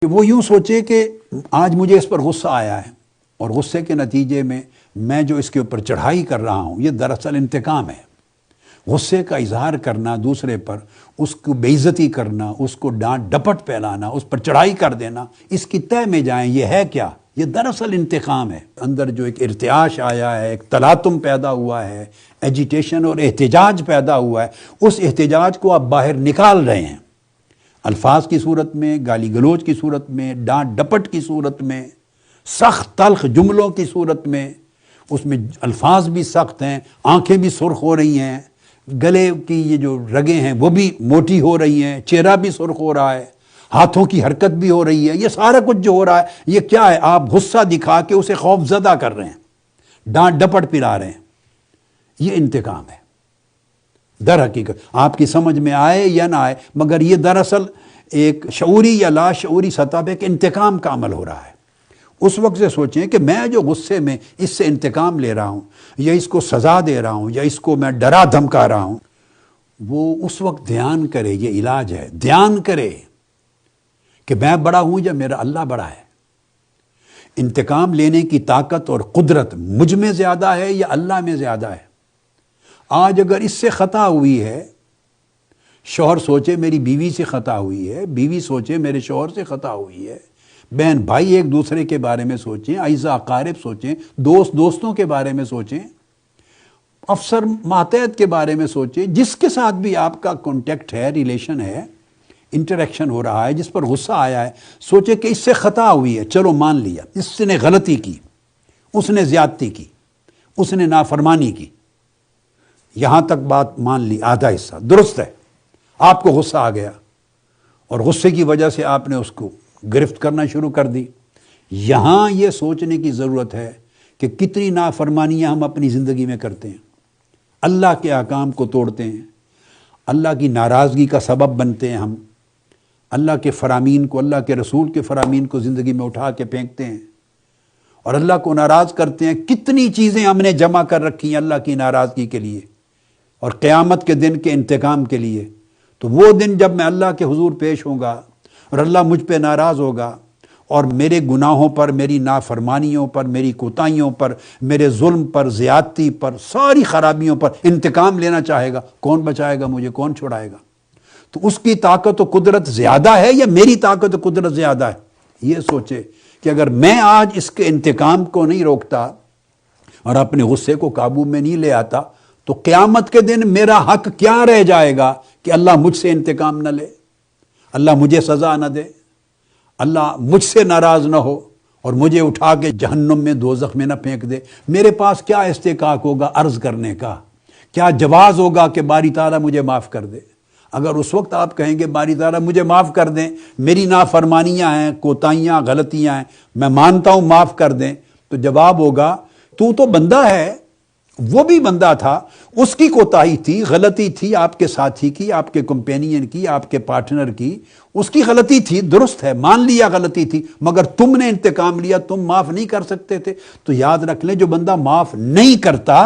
کہ وہ یوں سوچے کہ آج مجھے اس پر غصہ آیا ہے اور غصے کے نتیجے میں جو اس کے اوپر چڑھائی کر رہا ہوں یہ دراصل انتقام ہے۔ غصے کا اظہار کرنا دوسرے پر، اس کو بے عزتی کرنا، اس کو ڈانٹ ڈپٹ پھیلانا، اس پر چڑھائی کر دینا، اس کی تہ میں جائیں یہ ہے کیا؟ یہ دراصل انتقام ہے۔ اندر جو ایک ارتعاش آیا ہے، ایک تلاطم پیدا ہوا ہے، ایجیٹیشن اور احتجاج پیدا ہوا ہے، اس احتجاج کو آپ باہر نکال رہے ہیں، الفاظ کی صورت میں، گالی گلوچ کی صورت میں، ڈانٹ ڈپٹ کی صورت میں، سخت تلخ جملوں کی صورت میں۔ اس میں الفاظ بھی سخت ہیں، آنکھیں بھی سرخ ہو رہی ہیں، گلے کی یہ جو رگیں ہیں وہ بھی موٹی ہو رہی ہیں، چہرہ بھی سرخ ہو رہا ہے، ہاتھوں کی حرکت بھی ہو رہی ہے۔ یہ سارا کچھ جو ہو رہا ہے یہ کیا ہے؟ آپ غصہ دکھا کے اسے خوف زدہ کر رہے ہیں، ڈانٹ ڈپٹ پلا رہے ہیں۔ یہ انتقام ہے در حقیقت، آپ کی سمجھ میں آئے یا نہ آئے، مگر یہ دراصل ایک شعوری یا لا شعوری سطح پہ ایک انتقام کا عمل ہو رہا ہے۔ اس وقت سے سوچیں کہ میں جو غصے میں اس سے انتقام لے رہا ہوں یا اس کو سزا دے رہا ہوں یا اس کو میں ڈرا دھمکا رہا ہوں، وہ اس وقت دھیان کرے، یہ علاج ہے، دھیان کرے کہ میں بڑا ہوں یا میرا اللہ بڑا ہے۔ انتقام لینے کی طاقت اور قدرت مجھ میں زیادہ ہے یا اللہ میں زیادہ ہے؟ آج اگر اس سے خطا ہوئی ہے، شوہر سوچے میری بیوی سے خطا ہوئی ہے، بیوی سوچے میرے شوہر سے خطا ہوئی ہے، بہن بھائی ایک دوسرے کے بارے میں سوچیں، اعزا اقارب سوچیں، دوستوں کے بارے میں سوچیں، افسر ماتحت کے بارے میں سوچیں، جس کے ساتھ بھی آپ کا کانٹیکٹ ہے، ریلیشن ہے، انٹریکشن ہو رہا ہے، جس پر غصہ آیا ہے، سوچے کہ اس سے خطا ہوئی ہے، چلو مان لیا، اس نے غلطی کی، اس نے زیادتی کی، اس نے نافرمانی کی، یہاں تک بات مان لی، آدھا حصہ درست ہے۔ آپ کو غصہ آ گیا اور غصے کی وجہ سے آپ نے اس کو گرفت کرنا شروع کر دی۔ یہاں یہ سوچنے کی ضرورت ہے کہ کتنی نافرمانیاں ہم اپنی زندگی میں کرتے ہیں، اللہ کے احکام کو توڑتے ہیں، اللہ کی ناراضگی کا سبب بنتے ہیں، ہم اللہ کے فرامین کو، اللہ کے رسول کے فرامین کو زندگی میں اٹھا کے پھینکتے ہیں اور اللہ کو ناراض کرتے ہیں۔ کتنی چیزیں ہم نے جمع کر رکھی ہیں اللہ کی ناراضگی کے لیے اور قیامت کے دن کے انتقام کے لیے۔ تو وہ دن جب میں اللہ کے حضور پیش ہوں گا اور اللہ مجھ پہ ناراض ہوگا اور میرے گناہوں پر، میری نافرمانیوں پر، میری کوتاہیوں پر، میرے ظلم پر، زیادتی پر، ساری خرابیوں پر انتقام لینا چاہے گا، کون بچائے گا مجھے؟ کون چھڑائے گا؟ تو اس کی طاقت و قدرت زیادہ ہے یا میری طاقت و قدرت زیادہ ہے؟ یہ سوچے کہ اگر میں آج اس کے انتقام کو نہیں روکتا اور اپنے غصے کو قابو میں نہیں لے آتا تو قیامت کے دن میرا حق کیا رہ جائے گا کہ اللہ مجھ سے انتقام نہ لے، اللہ مجھے سزا نہ دے، اللہ مجھ سے ناراض نہ ہو اور مجھے اٹھا کے جہنم میں، دوزخ میں نہ پھینک دے۔ میرے پاس کیا استحقاق ہوگا عرض کرنے کا؟ کیا جواز ہوگا کہ باری تعالیٰ مجھے معاف کر دے؟ اگر اس وقت آپ کہیں گے باری تعالیٰ مجھے معاف کر دیں، میری نافرمانیاں ہیں، کوتاہیاں، غلطیاں ہیں، میں مانتا ہوں معاف کر دیں، تو جواب ہوگا تو بندہ ہے، وہ بھی بندہ تھا، اس کی کوتاہی تھی، غلطی تھی، آپ کے ساتھی کی، آپ کے کمپینین کی، آپ کے پارٹنر کی، اس کی غلطی تھی، درست ہے، مان لیا غلطی تھی، مگر تم نے انتقام لیا، تم معاف نہیں کر سکتے تھے۔ تو یاد رکھ لیں جو بندہ معاف نہیں کرتا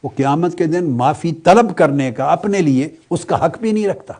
وہ قیامت کے دن معافی طلب کرنے کا اپنے لیے اس کا حق بھی نہیں رکھتا۔